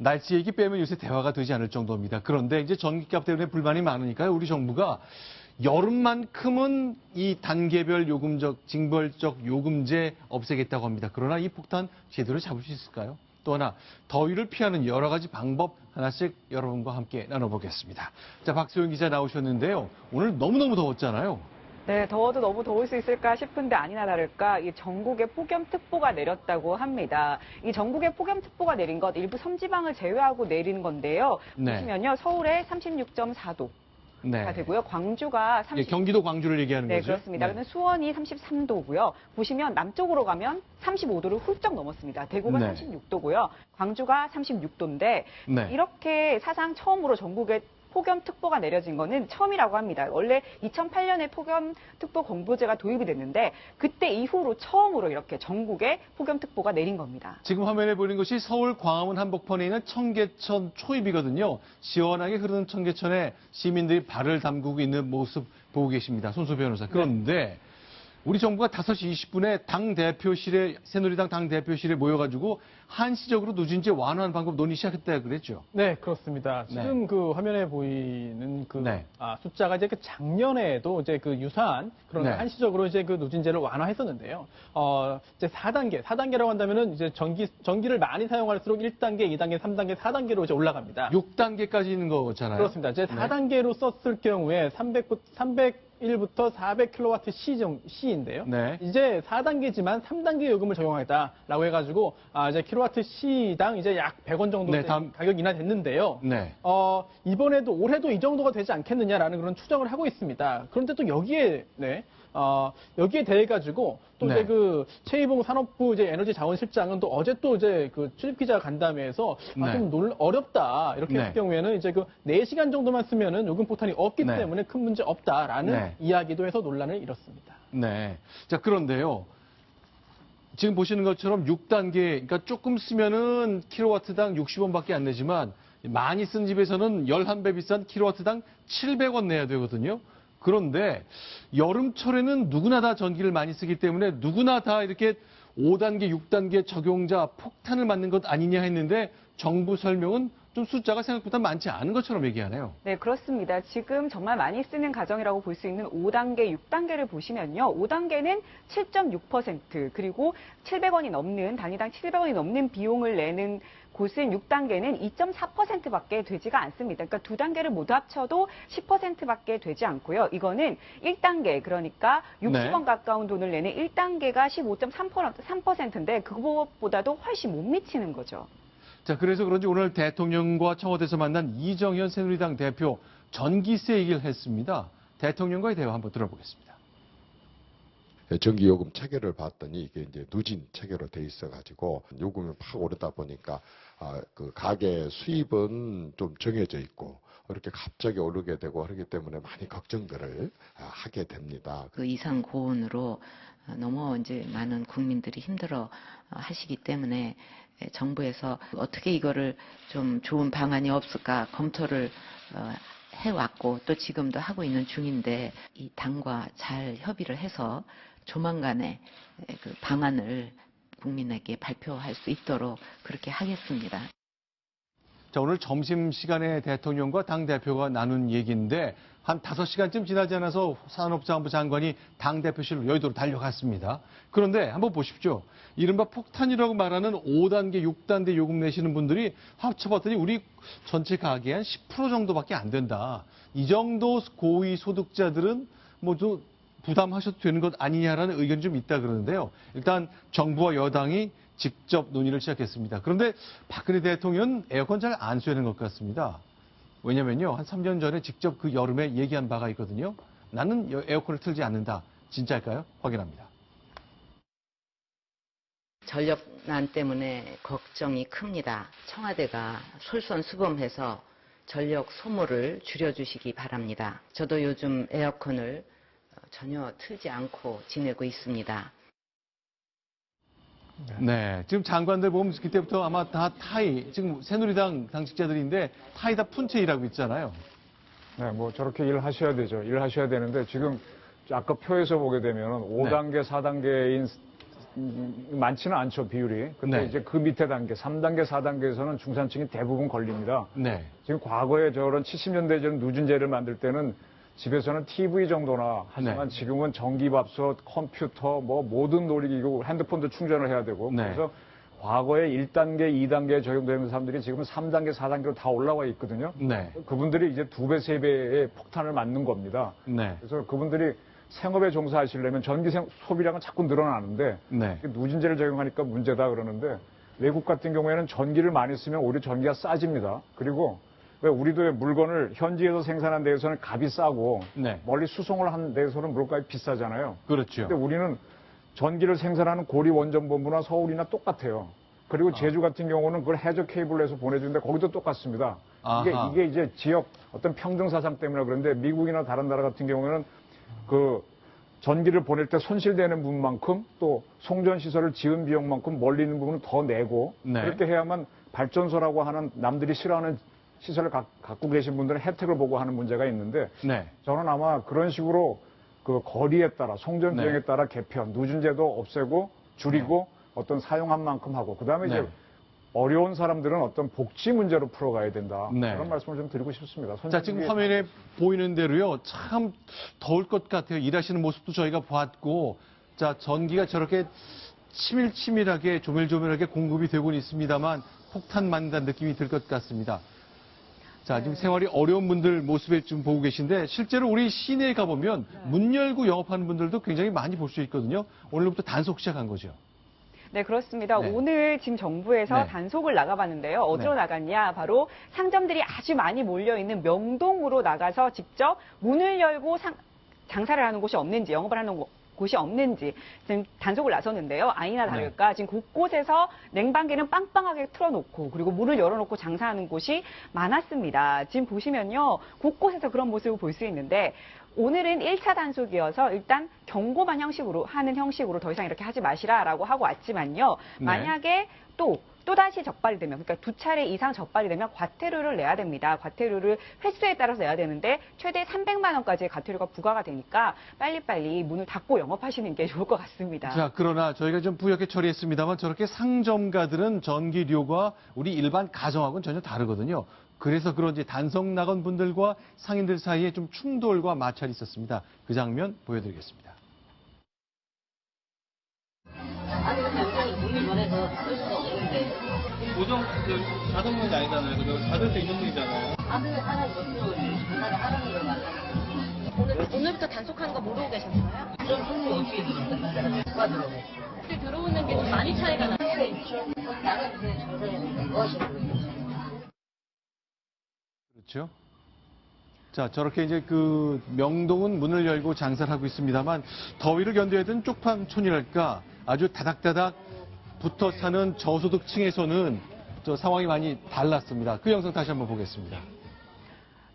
날씨 얘기 빼면 요새 대화가 되지 않을 정도입니다. 그런데 이제 전기값 때문에 불만이 많으니까요. 우리 정부가 여름만큼은 이 단계별 요금적, 징벌적 요금제 없애겠다고 합니다. 그러나 이 폭탄 제대로 잡을 수 있을까요? 또 하나, 더위를 피하는 여러 가지 방법 하나씩 여러분과 함께 나눠보겠습니다. 자, 박소영 기자 나오셨는데요. 오늘 너무너무 더웠잖아요. 네, 더워도 너무 더울 수 있을까 싶은데 아니나 다를까 이 전국에 폭염특보가 내렸다고 합니다. 이 전국에 폭염특보가 내린 것 일부 섬지방을 제외하고 내린 건데요. 네. 보시면요, 서울에 36.4도. 네. 가 되고요. 광주가 30. 경기도 광주를 얘기하는 네, 거죠? 그렇습니다. 네. 그다음에 수원이 33도고요. 보시면 남쪽으로 가면 35도를 훌쩍 넘었습니다. 대구가 네. 36도고요. 광주가 36도인데 네. 이렇게 사상 처음으로 전국에 폭염특보가 내려진 거는 처음이라고 합니다. 원래 2008년에 폭염특보 공보제가 도입이 됐는데 그때 이후로 처음으로 이렇게 전국에 폭염특보가 내린 겁니다. 지금 화면에 보이는 것이 서울 광화문 한복판에 있는 청계천 초입이거든요. 시원하게 흐르는 청계천에 시민들이 발을 담그고 있는 모습 보고 계십니다. 손수 변호사. 그런데 우리 정부가 5시 20분에 당대표실에, 새누리당 당대표실에 모여가지고 한시적으로 누진제 완화하는 방법 논의 시작했다 그랬죠? 네, 그렇습니다. 지금 네. 그 화면에 보이는 그 네. 숫자가 이제 그 작년에도 이제 그 유사한 그런 네. 한시적으로 이제 그 누진제를 완화했었는데요. 이제 4단계라고 한다면은 이제 전기를 많이 사용할수록 1단계, 2단계, 3단계, 4단계로 이제 올라갑니다. 6단계까지 있는 거잖아요. 그렇습니다. 이제 4단계로 썼을 경우에 301부터 400kWh/C인데요. 네. 이제 4단계지만 3단계 요금을 적용하겠다라고 해가지고 이제 kWh/C당 이제 약 100원 정도 네, 가격 인하됐는데요. 네. 이번에도 올해도 이 정도가 되지 않겠느냐라는 그런 추정을 하고 있습니다. 그런데 또 여기에 여기에 대해 가지고 또 네. 이제 그 최이봉 산업부 이제 에너지자원실장은 또 어제 또 이제 그 출입기자 간담회에서 네. 좀 어렵다 이렇게 네. 했을 경우에는 이제 그 4시간 정도만 쓰면은 요금 폭탄이 없기 네. 때문에 큰 문제 없다라는 네. 이야기도 해서 논란을 일었습니다. 네. 자, 그런데요. 지금 보시는 것처럼 6단계, 그러니까 조금 쓰면은 킬로와트당 60원밖에 안 내지만 많이 쓴 집에서는 11배 비싼 킬로와트당 700원 내야 되거든요. 그런데 여름철에는 누구나 다 전기를 많이 쓰기 때문에 누구나 다 이렇게 5단계, 6단계 적용자 폭탄을 맞는 것 아니냐 했는데 정부 설명은 좀 숫자가 생각보다 많지 않은 것처럼 얘기하네요. 네, 그렇습니다. 지금 정말 많이 쓰는 가정이라고 볼 수 있는 5단계, 6단계를 보시면요. 5단계는 7.6%, 그리고 700원이 넘는, 단위당 700원이 넘는 비용을 내는 곳은 6단계는 2.4%밖에 되지가 않습니다. 그러니까 두 단계를 모두 합쳐도 10%밖에 되지 않고요. 이거는 1단계, 그러니까 60원 네. 가까운 돈을 내는 1단계가 15.3%인데 그것보다도 훨씬 못 미치는 거죠. 자, 그래서 그런지 오늘 대통령과 청와대에서 만난 이정현 새누리당 대표 전기세 얘기를 했습니다. 대통령과의 대화 한번 들어보겠습니다. 전기요금 체계를 봤더니 이게 이제 누진 체계로 돼 있어가지고 요금이 팍 오르다 보니까 그 가게 수입은 좀 정해져 있고 이렇게 갑자기 오르게 되고 그렇기 때문에 많이 걱정들을 하게 됩니다. 그 이상 고온으로 너무 이제 많은 국민들이 힘들어 하시기 때문에 정부에서 어떻게 이거를 좀 좋은 방안이 없을까 검토를 해왔고 또 지금도 하고 있는 중인데 이 당과 잘 협의를 해서 조만간에 그 방안을 국민에게 발표할 수 있도록 그렇게 하겠습니다. 자, 오늘 점심시간에 대통령과 당대표가 나눈 얘기인데 한 5시간쯤 지나지 않아서 산업자원부 장관이 당대표실로 여의도로 달려갔습니다. 그런데 한번 보십시오. 이른바 폭탄이라고 말하는 5단계, 6단계 요금 내시는 분들이 합쳐봤더니 우리 전체 가계의 한 10% 정도밖에 안 된다. 이 정도 고위 소득자들은 모두 부담하셔도 되는 것 아니냐라는 의견이 좀 있다 그러는데요. 일단 정부와 여당이 직접 논의를 시작했습니다. 그런데 박근혜 대통령은 에어컨 잘 안 쐬는 것 같습니다. 왜냐면요, 한 3년 전에 직접 그 여름에 얘기한 바가 있거든요. 나는 에어컨을 틀지 않는다. 진짜일까요? 확인합니다. 전력난 때문에 걱정이 큽니다. 청와대가 솔선수범해서 전력 소모를 줄여주시기 바랍니다. 저도 요즘 에어컨을 전혀 틀지 않고 지내고 있습니다. 네, 지금 장관들 보면 그때부터 아마 다 타이, 지금 새누리당 당직자들인데 타이 다 푼채 일하고 있잖아요. 네, 뭐 저렇게 일하셔야 되죠. 일하셔야 되는데 지금 아까 표에서 보게 되면 5단계, 4단계인 많지는 않죠, 비율이. 근데 네. 이제 그 밑에 단계, 3단계, 4단계에서는 중산층이 대부분 걸립니다. 네. 지금 과거에 저런 70년대 전 누진제를 만들 때는 집에서는 TV 정도나 하지만 네. 지금은 전기밥솥, 컴퓨터, 뭐 모든 놀이기구, 핸드폰도 충전을 해야 되고 네. 그래서 과거에 1단계, 2단계에 적용되는 사람들이 지금 3단계, 4단계로 다 올라와 있거든요. 네. 그분들이 이제 2배, 3배의 폭탄을 맞는 겁니다. 네. 그래서 그분들이 생업에 종사하시려면 전기 소비량은 자꾸 늘어나는데 네. 누진제를 적용하니까 문제다 그러는데 외국 같은 경우에는 전기를 많이 쓰면 오히려 전기가 싸집니다. 그리고 왜 우리도 물건을 현지에서 생산한 데에서는 값이 싸고 네. 멀리 수송을 한 데에서는 물값이 비싸잖아요. 그렇죠. 근데 우리는 전기를 생산하는 고리 원전본부나 서울이나 똑같아요. 그리고 제주 같은 경우는 그걸 해저 케이블에서 보내주는데 거기도 똑같습니다. 아하. 이게 이제 지역 어떤 평등 사상 때문에 그런데 미국이나 다른 나라 같은 경우에는 그 전기를 보낼 때 손실되는 부분만큼 또 송전 시설을 지은 비용만큼 멀리 있는 부분은 더 내고 네. 그렇게 해야만 발전소라고 하는 남들이 싫어하는 시설을 갖고 계신 분들은 혜택을 보고 하는 문제가 있는데 네. 저는 아마 그런 식으로 그 거리에 따라 송전 네. 비용에 따라 개편, 누진제도 없애고 줄이고 어떤 사용한 만큼 하고 그다음에 네. 이제 어려운 사람들은 어떤 복지 문제로 풀어가야 된다. 네. 그런 말씀을 좀 드리고 싶습니다. 자, 지금 화면에 보이는 대로요. 참 더울 것 같아요. 일하시는 모습도 저희가 봤고, 자, 전기가 저렇게 치밀치밀하게 조밀조밀하게 공급이 되고는 있습니다만 폭탄 맞는다는 느낌이 들 것 같습니다. 자, 지금 생활이 어려운 분들 모습을 좀 보고 계신데 실제로 우리 시내에 가보면 문 열고 영업하는 분들도 굉장히 많이 볼 수 있거든요. 오늘부터 단속 시작한 거죠. 네, 그렇습니다. 네. 오늘 지금 정부에서 네. 단속을 나가봤는데요. 어디로 네. 나갔냐? 바로 상점들이 아주 많이 몰려있는 명동으로 나가서 직접 문을 열고 장사를 하는 곳이 없는지, 영업을 하는 곳이 없는지 지금 단속을 나섰는데요. 아니나 다를까 지금 곳곳에서 냉방기는 빵빵하게 틀어놓고 그리고 문을 열어놓고 장사하는 곳이 많았습니다. 지금 보시면요. 곳곳에서 그런 모습을 볼 수 있는데 오늘은 1차 단속이어서 일단 경고만 하는 형식으로 더 이상 이렇게 하지 마시라라고 하고 왔지만요. 네. 만약에 또다시 적발이 되면, 그러니까 2차례 이상 적발이 되면 과태료를 내야 됩니다. 과태료를 횟수에 따라서 내야 되는데 최대 300만 원까지의 과태료가 부과가 되니까 빨리빨리 문을 닫고 영업하시는 게 좋을 것 같습니다. 자, 그러나 저희가 좀 부연하게 처리했습니다만 저렇게 상점가들은 전기료가 우리 일반 가정하고는 전혀 다르거든요. 그래서 그런지 단속 나간 분들과 상인들 사이에 좀 충돌과 마찰이 있었습니다. 그 장면 보여드리겠습니다. 아니 근데 우리는 문이 전에서 닫을 수가 없는데 고정 자동 문이 아니잖아요. 그죠? 닫을 수 있는 문이잖아요. 닫으면 사람이 못 들어오지 전화를 하라는 걸 말하는 오늘부터 단속하는 거 모르고 계셨나요? 그런 손님 어떻게 들어오는 누가 들어오네 근데 들어오는 게 좀 많이 차이가 나요. 나는 그 정서였는데 무엇이 모르겠어요. 그렇죠. 자, 저렇게 이제 그 명동은 문을 열고 장사를 하고 있습니다만 더위를 견뎌야 되는 쪽방촌이랄까 아주 다닥다닥 붙어 사는 저소득층에서는 저 상황이 많이 달랐습니다. 그 영상 다시 한번 보겠습니다.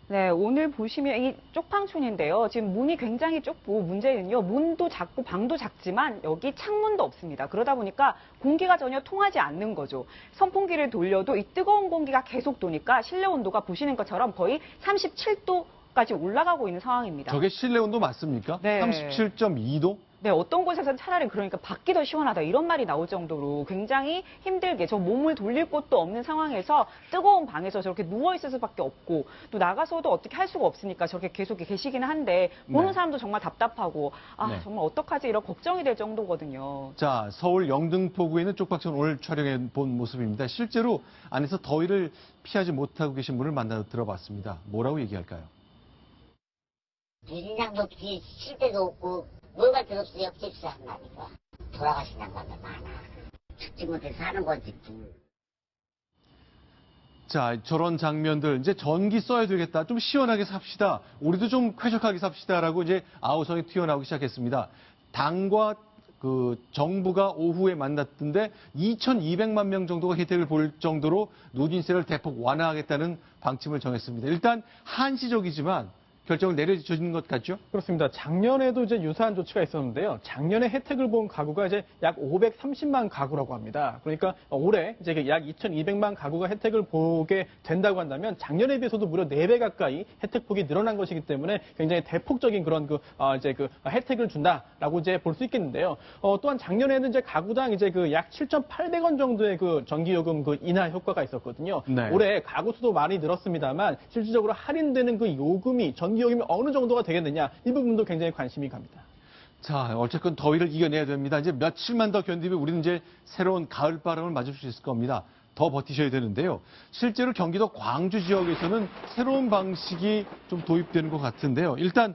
네, 오늘 보시면 이 쪽방촌인데요. 지금 문이 굉장히 좁고 문제는요. 문도 작고 방도 작지만 여기 창문도 없습니다. 그러다 보니까 공기가 전혀 통하지 않는 거죠. 선풍기를 돌려도 이 뜨거운 공기가 계속 도니까 실내 온도가 보시는 것처럼 거의 37도까지 올라가고 있는 상황입니다. 저게 실내 온도 맞습니까? 네. 37.2도? 네, 어떤 곳에서는 차라리 그러니까 밖이 더 시원하다 이런 말이 나올 정도로 굉장히 힘들게 저 몸을 돌릴 곳도 없는 상황에서 뜨거운 방에서 저렇게 누워있을 수밖에 없고 또 나가서도 어떻게 할 수가 없으니까 저렇게 계속 계시기는 한데 보는 네. 사람도 정말 답답하고 네. 정말 어떡하지 이런 걱정이 될 정도거든요. 자, 서울 영등포구에 있는 쪽방촌 오늘 촬영해 본 모습입니다. 실제로 안에서 더위를 피하지 못하고 계신 분을 만나 들어봤습니다. 뭐라고 얘기할까요? 인상도 없이 쉴 데도 없고 뭘 갈 데도 없어 옆집사 한다니까 돌아가신 양반들 많아 죽지 못해 사는 거지 자, 저런 장면들 이제 전기 써야 되겠다. 좀 시원하게 삽시다. 우리도 좀 쾌적하게 삽시다라고 이제 아우성이 튀어나오기 시작했습니다. 당과 그 정부가 오후에 만났던데 2,200만 명 정도가 혜택을 볼 정도로 누진세를 대폭 완화하겠다는 방침을 정했습니다. 일단 한시적이지만 결정을 내려주는 것 같죠? 그렇습니다. 작년에도 이제 유사한 조치가 있었는데요. 작년에 혜택을 본 가구가 이제 약 530만 가구라고 합니다. 그러니까 올해 이제 약 2,200만 가구가 혜택을 보게 된다고 한다면 작년에 비해서도 무려 4배 가까이 혜택 폭이 늘어난 것이기 때문에 굉장히 대폭적인 그런 혜택을 준다라고 이제 볼 수 있겠는데요. 또한 작년에는 이제 가구당 이제 약 7,800원 정도의 전기요금 인하 효과가 있었거든요. 네. 올해 가구 수도 많이 늘었습니다만 실질적으로 할인되는 요금이 전기요금이 어느 정도가 되겠느냐 이 부분도 굉장히 관심이 갑니다. 자, 어쨌건 더위를 이겨내야 됩니다. 이제 며칠만 더 견디면 우리는 이제 새로운 가을바람을 맞을 수 있을 겁니다. 더 버티셔야 되는데요. 실제로 경기도 광주 지역에서는 새로운 방식이 좀 도입되는 것 같은데요. 일단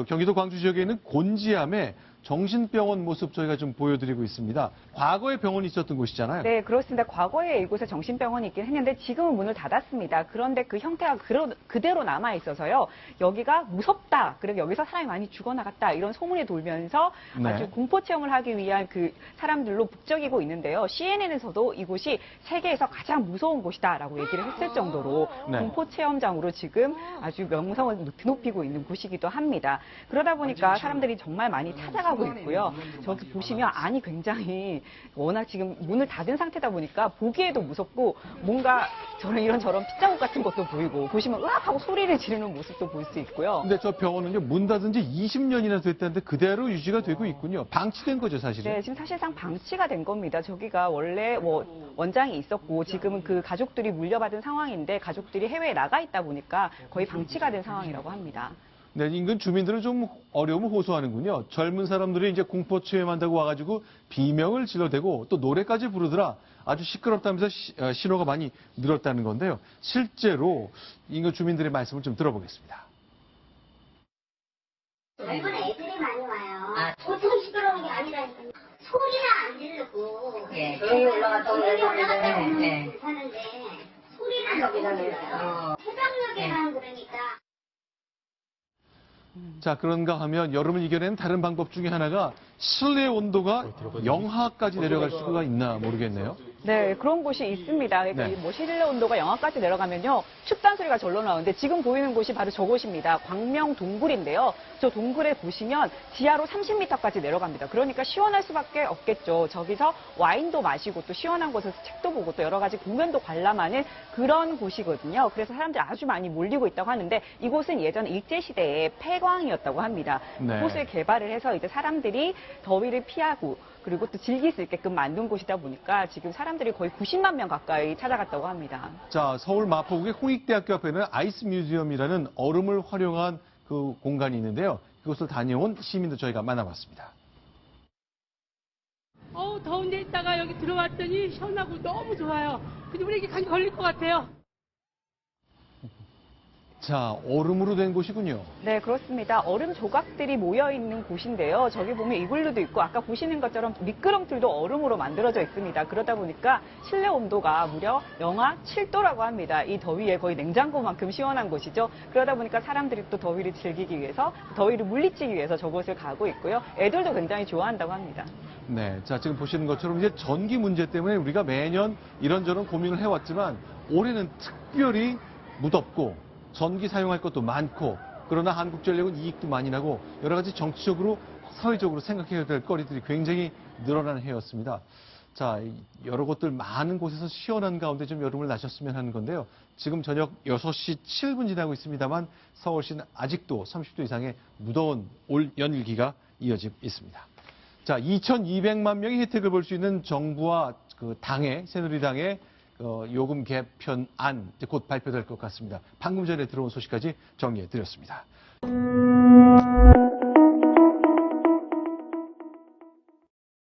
경기도 광주 지역에는 곤지암에 정신병원 모습 저희가 좀 보여드리고 있습니다. 과거에 병원이 있었던 곳이잖아요. 네, 그렇습니다. 과거에 이곳에 정신병원이 있긴 했는데 지금은 문을 닫았습니다. 그런데 그 형태가 그대로 남아 있어서요. 여기가 무섭다. 그리고 여기서 사람이 많이 죽어나갔다. 이런 소문이 돌면서 네. 아주 공포 체험을 하기 위한 사람들로 북적이고 있는데요. CNN에서도 이곳이 세계에서 가장 무서운 곳이다라고 얘기를 했을 정도로 네. 공포 체험장으로 지금 아주 명성을 높이고 있는 곳이기도 합니다. 그러다 보니까 사람들이 정말 많이 찾아가고 있고요. 저기 보시면 안이 굉장히 워낙 지금 문을 닫은 상태다 보니까 보기에도 무섭고 뭔가 이런저런 핏자국 같은 것도 보이고 보시면 으악 하고 소리를 지르는 모습도 볼 수 있고요. 근데 저 병원은요, 문 닫은 지 20년이나 됐다는데 그대로 유지가 되고 있군요. 방치된 거죠, 사실은. 네, 지금 사실상 방치가 된 겁니다. 저기가 원래 원장이 있었고 지금은 그 가족들이 물려받은 상황인데 가족들이 해외에 나가 있다 보니까 거의 방치가 된 상황이라고 합니다. 네, 인근 주민들은 좀 어려움을 호소하는군요. 젊은 사람들이 이제 공포 체험한다고 와가지고 비명을 질러대고 또 노래까지 부르더라. 아주 시끄럽다면서 신호가 많이 늘었다는 건데요. 실제로 인근 주민들의 말씀을 좀 들어보겠습니다. 젊은 애들이 많이 와요. 보통 시끄러운 게 아니라니까요. 소리는 안 지르고 조용히 올라갔다 오면 괜찮은데 소리는 너무 질러요. 새벽녘에만 그러니까. 자, 그런가 하면 여름을 이겨내는 다른 방법 중에 하나가 실내 온도가 영하까지 내려갈 수가 있나 모르겠네요. 네, 그런 곳이 있습니다. 그러니까 네. 실내 온도가 영하까지 내려가면요, 춥다는 소리가 절로 나오는데 지금 보이는 곳이 바로 저곳입니다. 광명 동굴인데요. 저 동굴에 보시면 지하로 30m까지 내려갑니다. 그러니까 시원할 수밖에 없겠죠. 저기서 와인도 마시고 또 시원한 곳에서 책도 보고 또 여러 가지 공연도 관람하는 그런 곳이거든요. 그래서 사람들이 아주 많이 몰리고 있다고 하는데 이곳은 예전 일제시대의 폐광이었다고 합니다. 네. 그곳을 개발을 해서 이제 사람들이 더위를 피하고 그리고 또 즐길 수 있게끔 만든 곳이다 보니까 지금 사람들이 거의 90만 명 가까이 찾아갔다고 합니다. 자, 서울 마포구의 홍익대학교 앞에는 아이스 뮤지엄이라는 얼음을 활용한 그 공간이 있는데요. 그곳을 다녀온 시민도 저희가 만나봤습니다. 더운데 있다가 여기 들어왔더니 시원하고 너무 좋아요. 근데 우리 감기 걸릴 것 같아요. 자, 얼음으로 된 곳이군요. 네, 그렇습니다. 얼음 조각들이 모여있는 곳인데요. 저기 보면 이글루도 있고 아까 보시는 것처럼 미끄럼틀도 얼음으로 만들어져 있습니다. 그러다 보니까 실내 온도가 무려 영하 7도라고 합니다. 이 더위에 거의 냉장고만큼 시원한 곳이죠. 그러다 보니까 사람들이 또 더위를 즐기기 위해서, 더위를 물리치기 위해서 저곳을 가고 있고요. 애들도 굉장히 좋아한다고 합니다. 네, 자, 지금 보시는 것처럼 이제 전기 문제 때문에 우리가 매년 이런저런 고민을 해왔지만 올해는 특별히 무덥고 전기 사용할 것도 많고 그러나 한국전력은 이익도 많이 나고 여러 가지 정치적으로 사회적으로 생각해야 될 거리들이 굉장히 늘어나는 해였습니다. 자, 여러 곳들 많은 곳에서 시원한 가운데 좀 여름을 나셨으면 하는 건데요. 지금 저녁 6시 7분 지나고 있습니다만 서울시는 아직도 30도 이상의 무더운 올 연일기가 이어지고 있습니다. 자, 2,200만 명이 혜택을 볼 수 있는 정부와 그 당의 새누리당의 요금 개편안 곧 발표될 것 같습니다. 방금 전에 들어온 소식까지 정리해 드렸습니다.